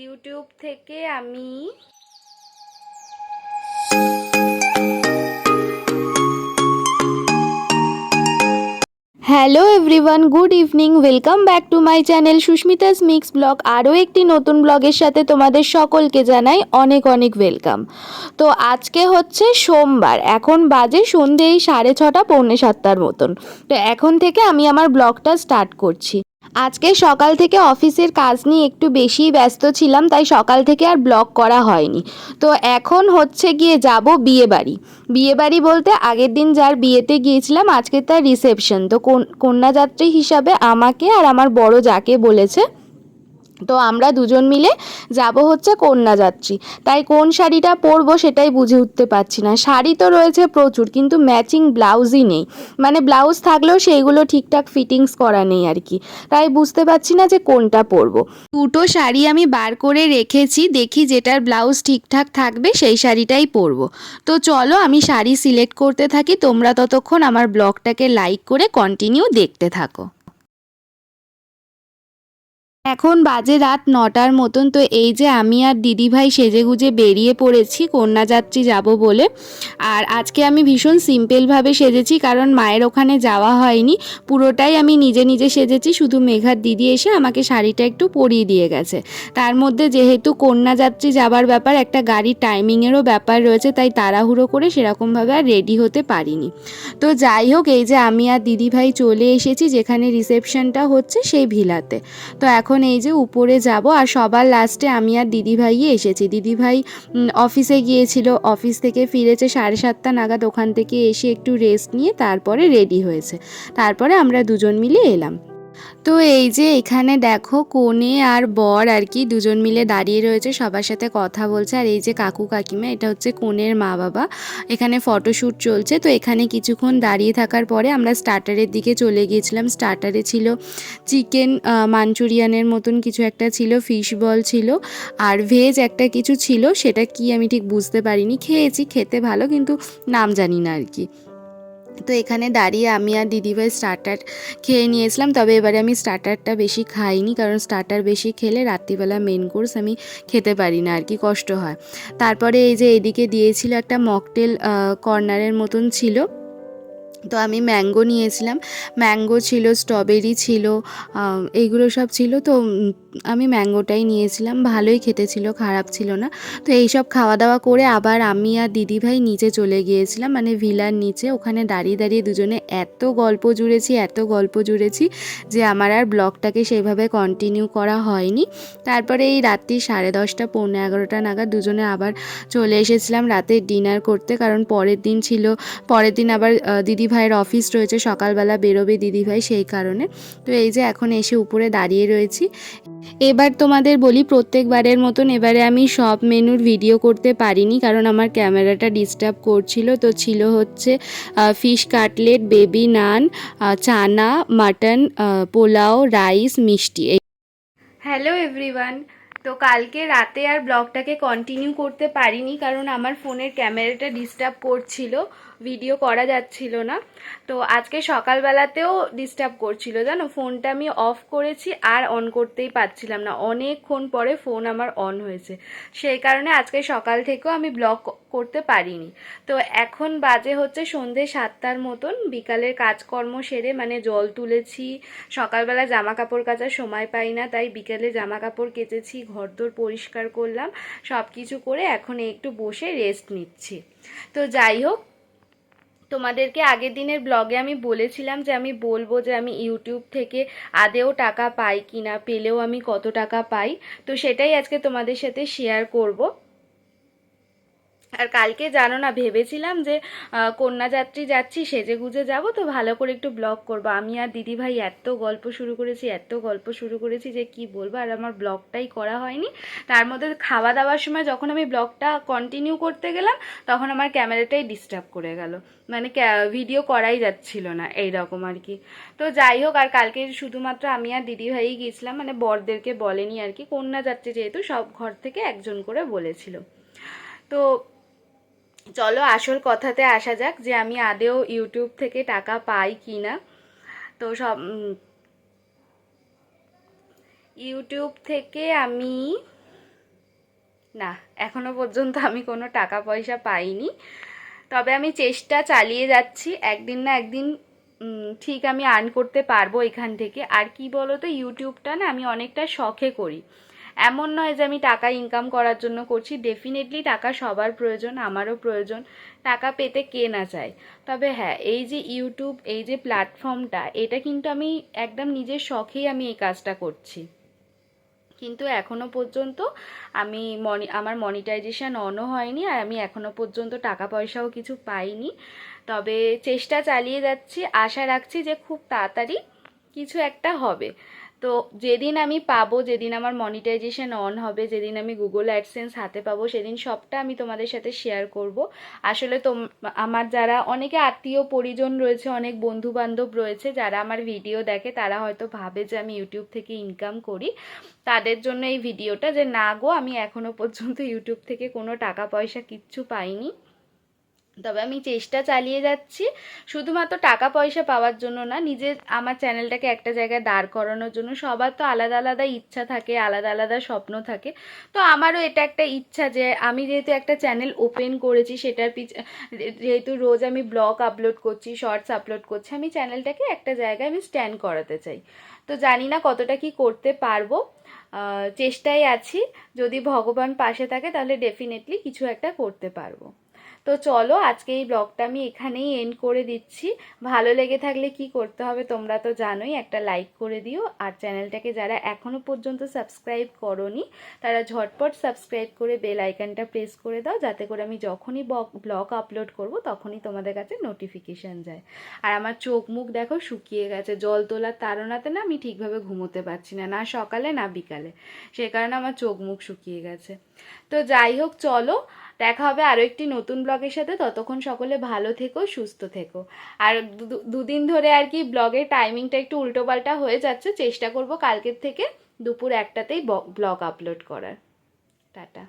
YouTube থেকে আমি hello everyone, good evening. Welcome back to my channel Susmita's mix blog. আরও একটি নতুন ব্লগের সাথে তোমাদের সকলকে জানাই অনেক অনেক ওয়েলকাম। তো আজকে হচ্ছে সোমবার, এখন বাজে সন্ধে 6:30 পৌনে 7টার মতন। তো এখন থেকে আমি আমার ব্লগটা স্টার্ট করছি। আজকে সকাল থেকে অফিসের কাজ নিয়ে একটু বেশিই ব্যস্ত ছিলাম, তাই সকাল থেকে আর ব্লগ করা হয়নি। তো এখন হচ্ছে গিয়ে যাব বিয়েবাড়ি বলতে আগের দিন যার বিয়েতে গিয়েছিলাম আজকে তার রিসেপশন। তো কন্যাযাত্রী হিসাবে আমাকে আর আমার বড় যাকে বলেছে, তো আমরা দুজন মিলে যাব হচ্ছে কন্যাযাত্রী। তাই কোন শাড়িটা পরবো সেটাই বুঝে উঠতে পারছি না। শাড়ি তো রয়েছে প্রচুর, কিন্তু ম্যাচিং ব্লাউজই নেই। মানে ব্লাউজ থাকলেও সেইগুলো ঠিকঠাক ফিটিংস করা নেই আর কি। তাই বুঝতে পারছি না যে কোনটা পরবো। দুটো শাড়ি আমি বার করে রেখেছি, দেখি যেটার ব্লাউজ ঠিকঠাক থাকবে সেই শাড়িটাই পরবো। তো চলো আমি শাড়ি সিলেক্ট করতে থাকি, তোমরা ততক্ষণ আমার ব্লগটাকে লাইক করে কন্টিনিউ দেখতে থাকো। এখন বাজে রাত 9টার মতন। তো এই যে আমি আর দিদিভাই সেজেগুজে বেরিয়ে পড়েছি কন্যাযাত্রী যাব বলে। আর আজকে আমি ভীষণ সিম্পলভাবে সেজেছি, কারণ মায়ের ওখানে যাওয়া হয়নি। পুরোটাই আমি নিজে নিজে সেজেছি, শুধু মেঘার দিদি এসে আমাকে শাড়িটা একটু পরিয়ে দিয়ে গেছে। তার মধ্যে যেহেতু কন্যাযাত্রী যাবার ব্যাপার, একটা গাড়ির টাইমিংয়েরও ব্যাপার রয়েছে, তাই তাড়াহুড়ো করে সেরকমভাবে আর রেডি হতে পারিনি। তো যাই হোক, এই যে আমি আর দিদিভাই চলে এসেছি যেখানে রিসেপশনটা হচ্ছে সেই ভিলাতে। তো এখন এই যে উপরে যাব, আর সবার লাস্টে আমি আর দিদিভাইই এসেছি। দিদিভাই অফিসে গিয়েছিল, অফিস থেকে ফিরেছে 7:30 নাগাদ। ওখান থেকে এসে একটু রেস্ট নিয়ে তারপরে রেডি হয়েছে। তারপরে আমরা দুজন মিলে এলাম। তো এই যে এখানে দেখো কনে আর বর আর কি দুজন মিলে দাঁড়িয়ে রয়েছে, সবার সাথে কথা বলছে। আর এই যে কাকু কাকিমা, এটা হচ্ছে কনের মা বাবা। এখানে ফটোশ্যুট চলছে। তো এখানে কিছুক্ষণ দাঁড়িয়ে থাকার পরে আমরা স্টার্টারের দিকে চলে গিয়েছিলাম। স্টার্টারে ছিল চিকেন মাঞ্চুরিয়ানের মতন কিছু একটা ছিল, ফিশ বল ছিল, আর ভেজ একটা কিছু ছিল, সেটা কি আমি ঠিক বুঝতে পারিনি। খেয়েছি, খেতে ভালো, কিন্তু নাম জানি না আর কি। তো এখানে দাঁড়িয়ে আমি আর দিদিভাই স্টার্টার খেয়ে নিয়েছিলাম। তবে এবারে আমি স্টার্টারটা বেশি খাইনি, কারণ স্টার্টার বেশি খেলে রাত্রিবেলা মেন কোর্স আমি খেতে পারি না আর কি, কষ্ট হয়। তারপরে এই যে এদিকে দিয়েছিল একটা মকটেল কর্নারের মতন ছিল। তো আমি ম্যাঙ্গো নিয়েছিলাম, ম্যাঙ্গো ছিল, স্ট্রবেরি ছিল, এইগুলো সব ছিল। তো আমি ম্যাঙ্গোটাই নিয়েছিলাম, ভালোই খেতে ছিল, খারাপ ছিল না। তো এইসব খাওয়া দাওয়া করে আবার আমি আর দিদিভাই নিচে চলে গিয়েছিলাম, মানে ভিলার নিচে। ওখানে দাঁড়িয়ে দাঁড়িয়ে দুজনে এত গল্প জুড়েছি যে আমার আর ব্লগটাকে সেইভাবে কন্টিনিউ করা হয়নি। তারপরে এই রাত্রি 10:30 পৌনে 11টা নাগাদ দুজনে আবার চলে এসেছিলাম রাতের ডিনার করতে, কারণ পরের দিন আবার দিদিভাইয়ের অফিস রয়েছে, সকালবেলা বেরোবে দিদিভাই, সেই কারণে। তো এই যে এখন এসে উপরে দাঁড়িয়ে রয়েছি। এবার তোমাদের বলি, প্রত্যেকবারের মতন এবারে আমি সব মেনুর ভিডিও করতে পারিনি, কারণ আমার ক্যামেরাটা ডিস্টার্ব করছিল। তো ছিল হচ্ছে ফিশ কাটলেট, বেবি নান, চানা, মাটন, পোলাও, রাইস, মিষ্টি। Hello everyone. তো কালকে রাতে আর ব্লগটাকে কন্টিনিউ করতে পারিনি, কারণ আমার ফোনের ক্যামেরাটা ডিস্টার্ব করছিল, ভিডিও করা যাচ্ছিল না। তো আজকে সকালবেলাতেও ডিস্টার্ব করছিল, জানো। ফোনটা আমি অফ করেছি আর অন করতেই পারছিলাম না, অনেকক্ষণ পরে ফোন আমার অন হয়েছে। সেই কারণে আজকে সকাল থেকেও আমি ব্লগ করতে পারিনি। তো এখন বাজে হচ্ছে সন্ধে 7টার মতন। বিকালের কাজকর্ম সেরে, মানে জল তুলেছি, সকালবেলা জামা কাপড় কাচার সময় পাই না, তাই বিকেলে জামা কাপড় কেচেছি, ঘরদোর পরিষ্কার করলাম, সব কিছু করে এখন একটু বসে রেস্ট নিচ্ছি। তো যাই হোক, তোমাদেরকে আগের দিনের ব্লগে আমি বলেছিলাম যে আমি বলবো যে আমি ইউটিউব থেকে আদেও টাকা পাই কিনা, পেলেও আমি কত টাকা পাই। তো সেটাই আজকে তোমাদের সাথে শেয়ার করব। আর কালকে জানো না, ভেবেছিলাম যে কন্যাযাত্রী যাচ্ছি, সেজেগুজে যাব, তো ভালো করে একটু ব্লগ করব। আমি আর দিদিভাই এত গল্প শুরু করেছি যে কি বলবো, আর আমার ব্লগটাই করা হয়নি। তার মধ্যে খাওয়া দাওয়ার সময় যখন আমি ব্লগটা কন্টিনিউ করতে গেলাম, তখন আমার ক্যামেরাটাই ডিস্টার্ব করে গেল, মানে ভিডিও করাই যাচ্ছিল না, এই রকম আর কি। তো যাই হোক, আর কালকে শুধুমাত্র আমি আর দিদিভাই গিয়েছিলাম, মানে বরদেরকে বলেনি আর কি। কন্যাযাত্রী যেহেতু, সব ঘর থেকে একজন করে বলেছিল। তো চলো আসল কথাতে আসা যাক, যে আমি আদেও ইউটিউব থেকে টাকা পাই কি না। তো ইউটিউব থেকে আমি না, এখনো পর্যন্ত আমি কোনো টাকা পয়সা পাইনি, তবে আমি চেষ্টা চালিয়ে যাচ্ছি। একদিন না একদিন ঠিক আমি আর্ন করতে পারবো এখান থেকে। আর কি বলো তো, ইউটিউবটা না আমি অনেকটা শখে করি, এমন নয় যে আমি টাকা ইনকাম করার জন্য করছি। ডেফিনেটলি টাকা সবার প্রয়োজন, আমারও প্রয়োজন, টাকা পেতে কে না চায়। তবে হ্যাঁ, এই যে ইউটিউব, এই যে প্ল্যাটফর্মটা, এটা কিন্তু আমি একদম নিজের শখেই আমি এই কাজটা করছি। কিন্তু এখনো পর্যন্ত আমার মনিটাইজেশন অনও হয়নি, আর আমি এখনো পর্যন্ত টাকা পয়সাও কিছু পাইনি। তবে চেষ্টা চালিয়ে যাচ্ছি, আশা রাখছি যে খুব তাড়াতাড়ি কিছু একটা হবে। তো যেদিন আমি পাবো, যেদিন আমার মনিটাইজেশন অন হবে, যেদিন আমি গুগল অ্যাডসেন্স হাতে পাবো, সেদিন সবটা আমি তোমাদের সাথে শেয়ার করব। আসলে আমার যারা অনেকে আত্মীয় পরিজন রয়েছে, অনেক বন্ধু বান্ধব রয়েছে যারা আমার ভিডিও দেখে, তারা হয়তো ভাবে যে আমি ইউটিউব থেকে ইনকাম করি। তাদের জন্য এই ভিডিওটা, যে না গো, আমি এখনো পর্যন্ত ইউটিউব থেকে কোনো টাকা পয়সা কিচ্ছু পাইনি। তবে আমি চেষ্টা চালিয়ে যাচ্ছি, শুধুমাত্র টাকা পয়সা পাওয়ার জন্য না, নিজের আমার চ্যানেলটাকে একটা জায়গায় দাঁড় করানোর জন্য। সবার তো আলাদা আলাদা ইচ্ছা থাকে, আলাদা আলাদা স্বপ্ন থাকে। তো আমারও এটা একটা ইচ্ছা যে আমি যেহেতু একটা চ্যানেল ওপেন করেছি, সেটার যেহেতু রোজ আমি ব্লগ আপলোড করছি, শর্টস আপলোড করছি, আমি চ্যানেলটাকে একটা জায়গায় আমি স্ট্যান্ড করাতে চাই। তো জানি না কতটা কি করতে পারবো, চেষ্টায় আছি। যদি ভগবান পাশে থাকে তাহলে ডেফিনেটলি কিছু একটা করতে পারবো। তো চলো, আজকে এই ব্লগটা আমি এখানেই এন্ড করে দিচ্ছি। ভালো লেগে থাকলে কি করতে হবে তোমরা তো জানোই, একটা লাইক করে দিও। আর চ্যানেলটাকে যারা এখনো পর্যন্ত সাবস্ক্রাইব করোনি, তারা ঝটপট সাবস্ক্রাইব করে বেল আইকনটা প্রেস করে দাও, যাতে করে আমি যখনই ব্লগ আপলোড করব তখনই তোমাদের কাছে নোটিফিকেশান যায়। আর আমার চোখ মুখ দেখো শুকিয়ে গেছে, জল তোলার তাড়নাতে না আমি ঠিকভাবে ঘুমোতে পারছি না, না সকালে না বিকালে, সে কারণে আমার চোখ মুখ শুকিয়ে গেছে। তো যাই হোক, চলো দেখা হবে আরও একটি নতুন ব্লগের সাথে। ততক্ষণ সকলে ভালো থেকো, সুস্থ থেকো। আর দুদিন ধরে আর কি ব্লগের টাইমিংটা একটু উল্টোপাল্টা হয়ে যাচ্ছে, চেষ্টা করব কালকের থেকে দুপুর 1টাতেই ব্লগ আপলোড করার। টাটা।